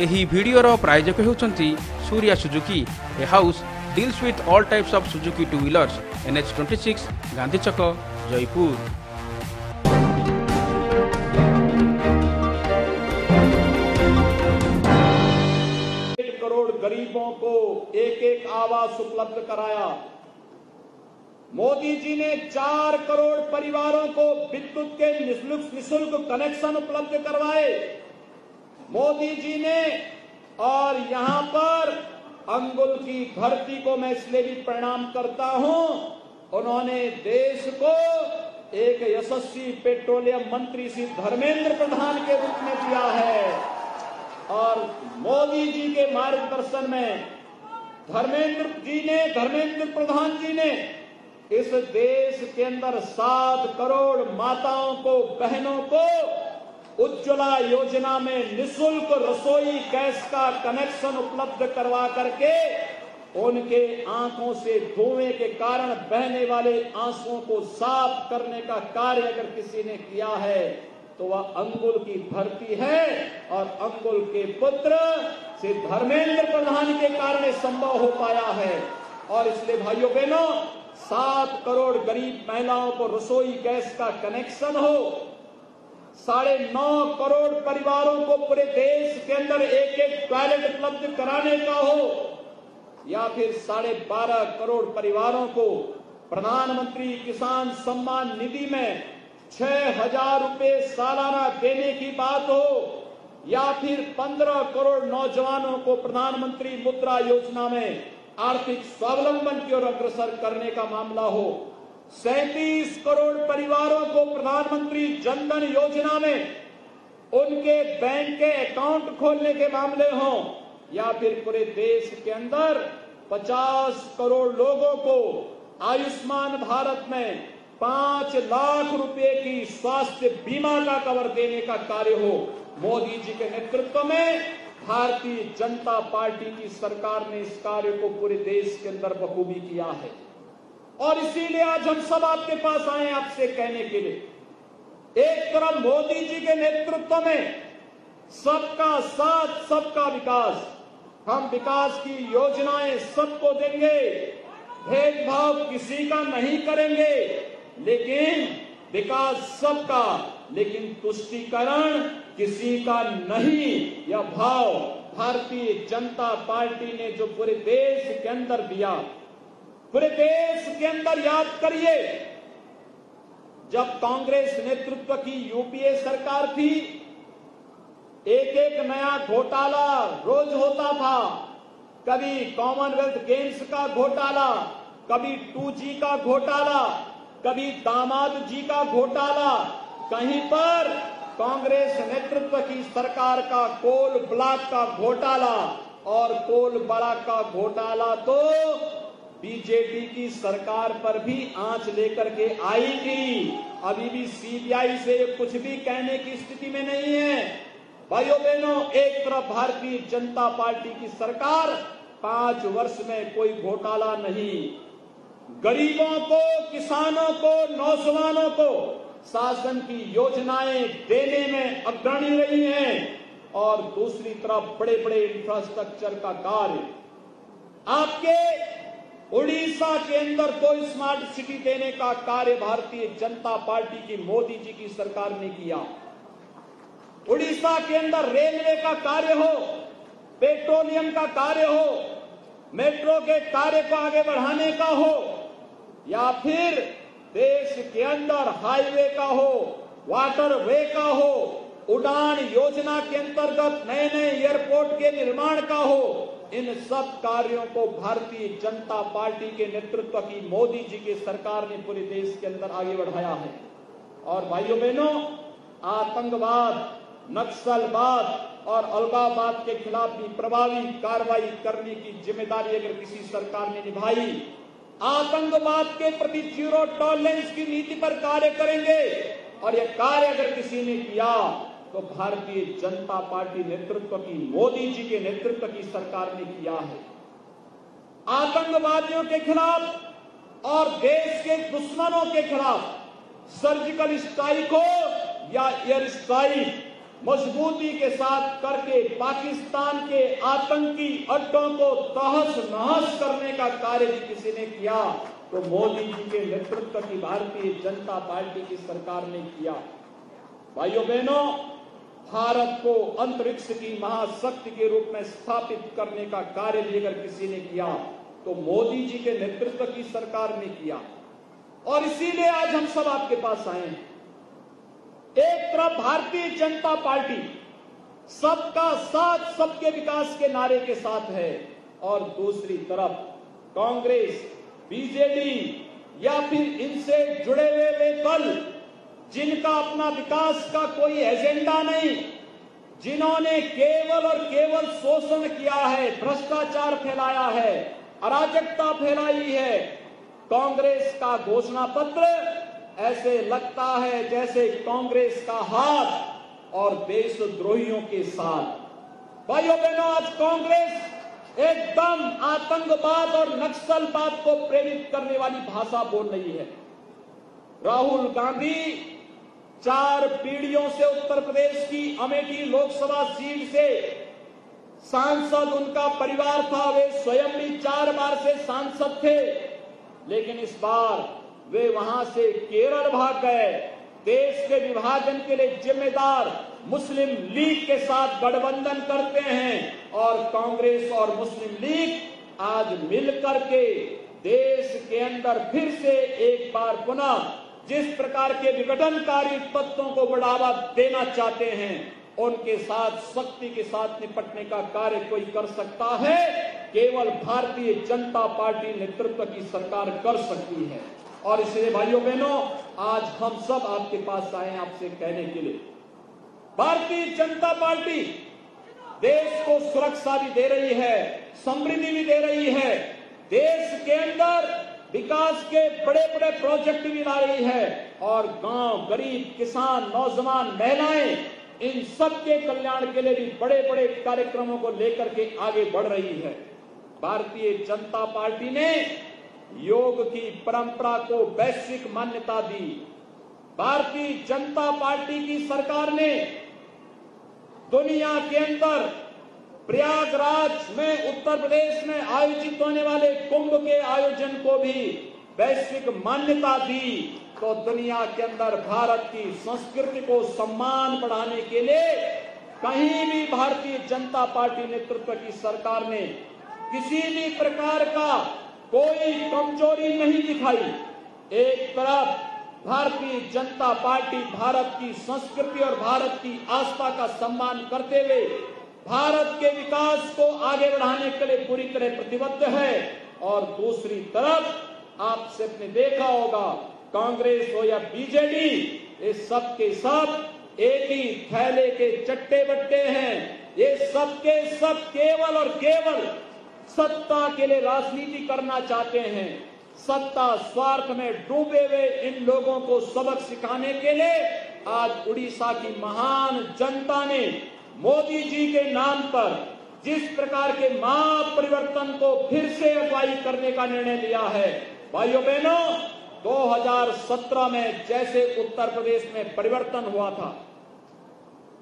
एही वीडियोर प्रायोजक होउछंती Surya Suzuki. A house deals with all types of Suzuki two wheelers, NH26 Gandhi Chak, Jaipur. 1 crore गरीबों को एक आवास उपलब्ध कराया। मोदी जी ने 4 करोड़ परिवारों को विद्युत के निःशुल्क कनेक्शन उपलब्ध करवाए। मोदी जी ने, और यहां पर अंगुल की धरती को मैं इसलिए भी प्रणाम करता हूं, उन्होंने देश को एक यशस्वी पेट्रोलियम मंत्री श्री धर्मेंद्र प्रधान के रूप में दिया है। और मोदी जी के मार्गदर्शन में धर्मेंद्र प्रधान जी ने इस देश के अंदर 7 करोड़ माताओं को, बहनों को उज्ज्वला योजना में निःशुल्क रसोई गैस का कनेक्शन उपलब्ध करवा करके उनके आंखों से धुएं के कारण बहने वाले आंसुओं को साफ करने का कार्य अगर किसी ने किया है तो वह अंगुल की धरती है, और अंगुल के पुत्र श्री धर्मेंद्र प्रधान के कारण संभव हो पाया है। और इसलिए भाइयों बहनों, 7 करोड़ गरीब महिलाओं को रसोई गैस का कनेक्शन हो, 9.5 करोड़ परिवारों को पूरे देश के अंदर एक टॉयलेट उपलब्ध कराने का हो, या फिर 12.5 करोड़ परिवारों को प्रधानमंत्री किसान सम्मान निधि में 6,000 रुपए सालाना देने की बात हो, या फिर 15 करोड़ नौजवानों को प्रधानमंत्री मुद्रा योजना में आर्थिक स्वावलंबन की ओर अग्रसर करने का मामला हो, 37 करोड़ परिवारों को प्रधानमंत्री जनधन योजना में उनके बैंक के अकाउंट खोलने के मामले हों, या फिर पूरे देश के अंदर 50 करोड़ लोगों को आयुष्मान भारत में 5 लाख रुपए की स्वास्थ्य बीमा का कवर देने का कार्य हो, मोदी जी के नेतृत्व में भारतीय जनता पार्टी की सरकार ने इस कार्य को पूरे देश के अंदर बखूबी किया है। और इसीलिए आज हम सब आपके पास आए आपसे कहने के लिए, एक तरफ मोदी जी के नेतृत्व में सबका साथ सबका विकास, हम विकास की योजनाएं सबको देंगे, भेदभाव किसी का नहीं करेंगे, लेकिन विकास सबका, लेकिन तुष्टीकरण किसी का नहीं। यह भाव भारतीय जनता पार्टी ने जो पूरे देश के अंदर दिया, पूरे देश के अंदर याद करिए, जब कांग्रेस नेतृत्व की यूपीए सरकार थी, एक नया घोटाला रोज होता था। कभी कॉमनवेल्थ गेम्स का घोटाला, कभी 2G का घोटाला, कभी दामाद जी का घोटाला, कहीं पर कांग्रेस नेतृत्व की सरकार का कोल ब्लॉक का घोटाला, और कोल ब्लॉक का घोटाला तो बीजेपी की सरकार पर भी आंच लेकर के आई थी। अभी भी सीबीआई से कुछ भी कहने की स्थिति में नहीं है। भाइयों बहनों, एक तरफ भारतीय जनता पार्टी की सरकार 5 वर्ष में कोई घोटाला नहीं, गरीबों को, किसानों को, नौजवानों को शासन की योजनाएं देने में अग्रणी रही हैं, और दूसरी तरफ बड़े बड़े इंफ्रास्ट्रक्चर का कार्य। आपके उड़ीसा के अंदर कोई स्मार्ट सिटी देने का कार्य भारतीय जनता पार्टी की मोदी जी की सरकार ने किया। उड़ीसा के अंदर रेलवे का कार्य हो, पेट्रोलियम का कार्य हो, मेट्रो के कार्य को आगे बढ़ाने का हो, या फिर देश के अंदर हाईवे का हो, वाटर वे का हो, उड़ान योजना के अंतर्गत नए नए एयरपोर्ट के निर्माण का हो, इन सब कार्यों को भारतीय जनता पार्टी के नेतृत्व की मोदी जी की सरकार ने पूरे देश के अंदर आगे बढ़ाया है। और भाइयों बहनों, आतंकवाद, नक्सलवाद और अलगाववाद के खिलाफ भी प्रभावी कार्रवाई करने की जिम्मेदारी अगर किसी सरकार ने निभाई, आतंकवाद के प्रति 0 टॉलरेंस की नीति पर कार्य करेंगे, और यह कार्य अगर किसी ने किया तो भारतीय जनता पार्टी नेतृत्व की, मोदी जी के नेतृत्व की सरकार ने किया है। आतंकवादियों के खिलाफ और देश के दुश्मनों के खिलाफ सर्जिकल स्ट्राइक हो या एयर स्ट्राइक, मजबूती के साथ करके पाकिस्तान के आतंकी अड्डों को तहस नहस करने का कार्य भी किसी ने किया तो मोदी जी के नेतृत्व की भारतीय जनता पार्टी की सरकार ने किया। भाइयों बहनों, भारत को अंतरिक्ष की महाशक्ति के रूप में स्थापित करने का कार्य भी अगर किसी ने किया तो मोदी जी के नेतृत्व की सरकार ने किया। और इसीलिए आज हम सब आपके पास आए हैं। एक तरफ भारतीय जनता पार्टी सबका साथ सबके विकास के नारे के साथ है और दूसरी तरफ कांग्रेस, बीजेडी या फिर इनसे जुड़े हुए वे दल जिनका अपना विकास का कोई एजेंडा नहीं, जिन्होंने केवल और केवल शोषण किया है, भ्रष्टाचार फैलाया है, अराजकता फैलाई है। कांग्रेस का घोषणा पत्र ऐसे लगता है जैसे कांग्रेस का हाथ और देशद्रोहियों के साथ। भाइयों बहनों, आज कांग्रेस एकदम आतंकवाद और नक्सलवाद को प्रेरित करने वाली भाषा बोल रही है। राहुल गांधी 4 पीढ़ियों से उत्तर प्रदेश की अमेठी लोकसभा सीट से सांसद उनका परिवार था, वे स्वयं भी 4 बार से सांसद थे, लेकिन इस बार वे वहां से केरल भाग गए। देश के विभाजन के लिए जिम्मेदार मुस्लिम लीग के साथ गठबंधन करते हैं और कांग्रेस और मुस्लिम लीग आज मिलकर के देश के अंदर फिर से एक बार पुनः जिस प्रकार के विघटनकारी तत्वों को बढ़ावा देना चाहते हैं, उनके साथ सख्ती के साथ निपटने का कार्य कोई कर सकता है, केवल भारतीय जनता पार्टी नेतृत्व की सरकार कर सकती है। और इसलिए भाइयों बहनों, आज हम सब आपके पास आए हैं आपसे कहने के लिए, भारतीय जनता पार्टी देश को सुरक्षा भी दे रही है, समृद्धि भी दे रही है, देश के अंदर विकास के बड़े बड़े प्रोजेक्ट भी ला रही है और गांव, गरीब, किसान, नौजवान, महिलाएं, इन सबके कल्याण के लिए भी बड़े बड़े कार्यक्रमों को लेकर के आगे बढ़ रही है। भारतीय जनता पार्टी ने योग की परंपरा को वैश्विक मान्यता दी। भारतीय जनता पार्टी की सरकार ने दुनिया के अंदर प्रयागराज में उत्तर प्रदेश में आयोजित होने वाले कुंभ के आयोजन को भी वैश्विक मान्यता दी। तो दुनिया के अंदर भारत की संस्कृति को सम्मान बढ़ाने के लिए कहीं भी भारतीय जनता पार्टी नेतृत्व की सरकार ने किसी भी प्रकार का कोई कमजोरी नहीं दिखाई। एक तरफ भारतीय जनता पार्टी भारत की संस्कृति और भारत की आस्था का सम्मान करते हुए भारत के विकास को आगे बढ़ाने के लिए पूरी तरह प्रतिबद्ध है, और दूसरी तरफ आपसे आपने देखा होगा कांग्रेस हो या बीजेडी, ये सब के सब एक ही थैले के चट्टे बट्टे हैं। ये सब के सब केवल और केवल सत्ता के लिए राजनीति करना चाहते हैं। सत्ता स्वार्थ में डूबे हुए इन लोगों को सबक सिखाने के लिए आज उड़ीसा की महान जनता ने मोदी जी के नाम पर जिस प्रकार के महापरिवर्तन को फिर से अगुवाई करने का निर्णय लिया है। भाइयों बहनों, 2017 में जैसे उत्तर प्रदेश में परिवर्तन हुआ था,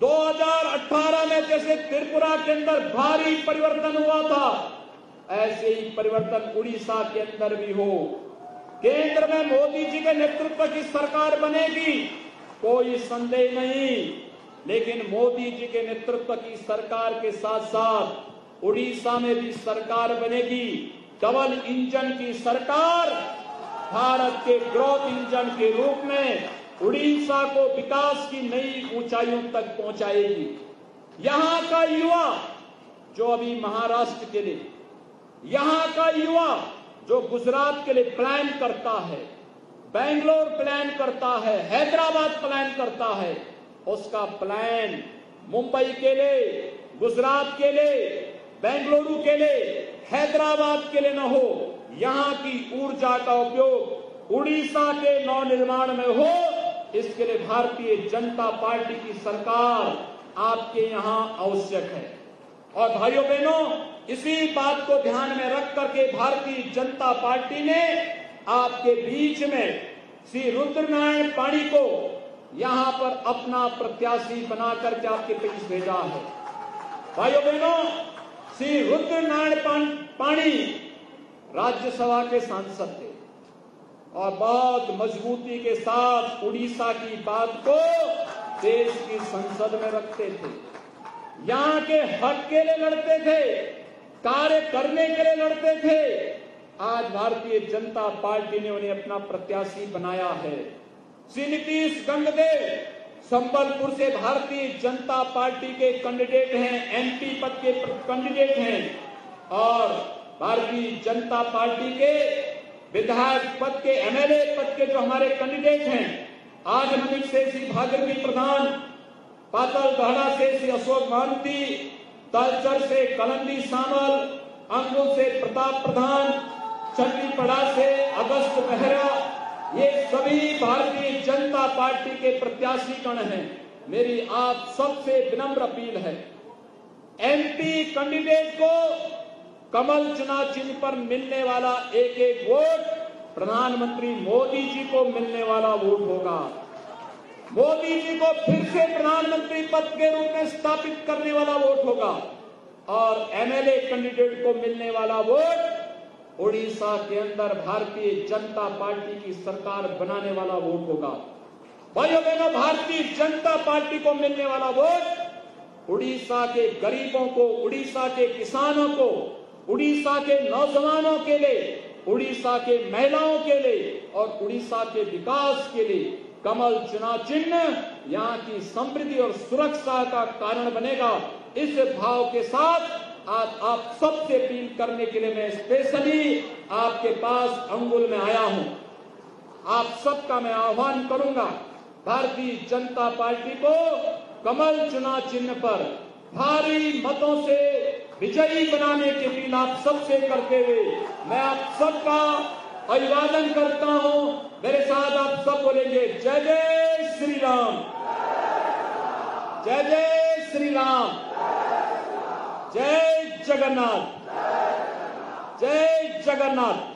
2018 में जैसे त्रिपुरा के अंदर भारी परिवर्तन हुआ था, ऐसे ही परिवर्तन उड़ीसा के अंदर भी हो। केंद्र में मोदी जी के नेतृत्व की सरकार बनेगी, कोई संदेह नहीं, लेकिन मोदी जी के नेतृत्व की सरकार के साथ साथ उड़ीसा में भी सरकार बनेगी। डबल इंजन की सरकार भारत के ग्रोथ इंजन के रूप में उड़ीसा को विकास की नई ऊंचाइयों तक पहुंचाएगी। यहां का युवा जो अभी महाराष्ट्र के लिए, यहां का युवा जो गुजरात के लिए प्लान करता है, बेंगलोर प्लान करता है, हैदराबाद प्लान करता है, उसका प्लान मुंबई के लिए, गुजरात के लिए, बेंगलुरु के लिए, हैदराबाद के लिए न हो। यहां की ऊर्जा का उपयोग उड़ीसा के नवनिर्माण में हो, इसके लिए भारतीय जनता पार्टी की सरकार आपके यहां आवश्यक है। और भाइयों बहनों, इसी बात को ध्यान में रख करके भारतीय जनता पार्टी ने आपके बीच में श्री रुद्रनारायण पाणी को यहां पर अपना प्रत्याशी बना करके आपके बीच भेजा है। भाइयों बहनों, श्री रुद्रनारायण पाणी राज्यसभा के सांसद थे और बहुत मजबूती के साथ उड़ीसा की बात को देश की संसद में रखते थे, यहां के हक के लिए लड़ते थे, कार्य करने के लिए लड़ते थे। आज भारतीय जनता पार्टी ने उन्हें अपना प्रत्याशी बनाया है। श्री नीतीश गंगदेव संबलपुर से भारतीय जनता पार्टी के कैंडिडेट हैं, एमपी पद के कैंडिडेट हैं और भारतीय जनता पार्टी के विधायक पद के, एमएलए पद के जो हमारे कैंडिडेट हैं, आजमगढ़ से श्री भागीरथी प्रधान, पातालगढ़ा से श्री अशोक महंती, तलचर से कलंदी सामल, अंगुल से प्रताप प्रधान, चंडीपड़ा से अगस्त मेहरा, ये सभी भारतीय जनता पार्टी के प्रत्याशी गण हैं। मेरी आप सबसे विनम्र अपील है, एमपी कैंडिडेट को कमल चुनाव चिन्ह पर मिलने वाला एक एक वोट प्रधानमंत्री मोदी जी को मिलने वाला वोट होगा। मोदी जी को फिर से प्रधानमंत्री पद के रूप में स्थापित करने वाला वोट होगा और एमएलए कैंडिडेट को मिलने वाला वोट उड़ीसा के अंदर भारतीय जनता पार्टी की सरकार बनाने वाला वोट होगा। भाइयों बहनों, भारतीय जनता पार्टी को मिलने वाला वोट उड़ीसा के गरीबों को, उड़ीसा के किसानों को, उड़ीसा के नौजवानों के लिए, उड़ीसा के महिलाओं के लिए और उड़ीसा के विकास के लिए कमल चुनाव चिन्ह यहाँ की समृद्धि और सुरक्षा का कारण बनेगा। इस भाव के साथ आज आप सबसे अपील करने के लिए मैं स्पेशली आपके पास अंगुल में आया हूं। आप सबका मैं आह्वान करूंगा, भारतीय जनता पार्टी को कमल चुनाव चिन्ह पर भारी मतों से विजयी बनाने की अपील आप सबसे करते हुए मैं आप सबका अभिवादन करता हूं। मेरे साथ आप सब बोलेंगे जय जय श्री राम, जय जय श्री राम, जय जगन्नाथ, जय जगन्नाथ।